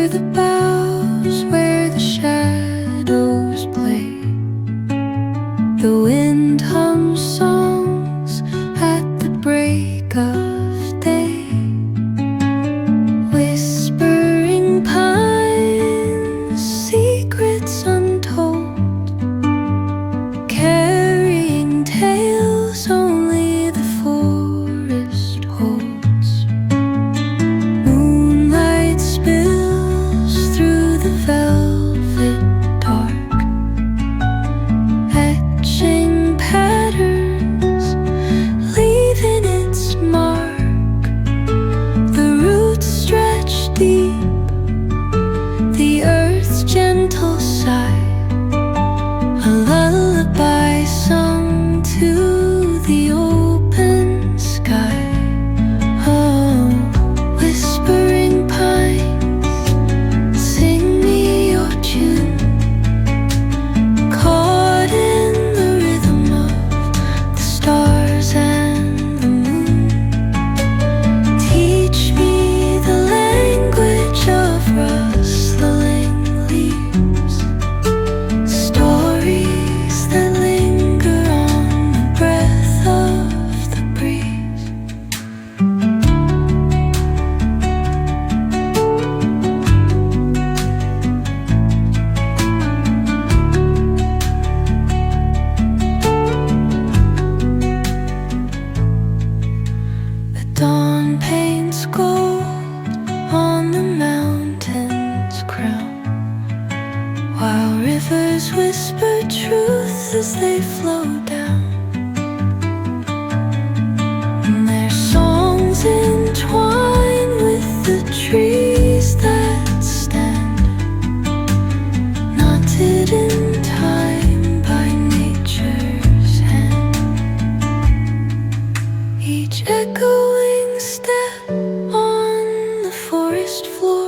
under the boughs where the shadows play. The wind hums songs at the break of day. Whispering pines, secrets untold, carrying tales only the forest holds. Moonlight spills through the velvet dark, etching patterns, leaving its mark. The roots stretch deep, the earth's gentle sigh, a lullaby sung to the open sky. Oh, whispering pines, sing me your tune, caught in the rhythm of the stars and the moon. Teach me the language of rustling leaves, stories that linger on the breath of the breeze. The dawn paints gold on the mountain's crown, while rivers whisper truth as they flow down. And their songs entwine with the trees that stand, knotted in time by nature's hand. Each echoing step on the forest floor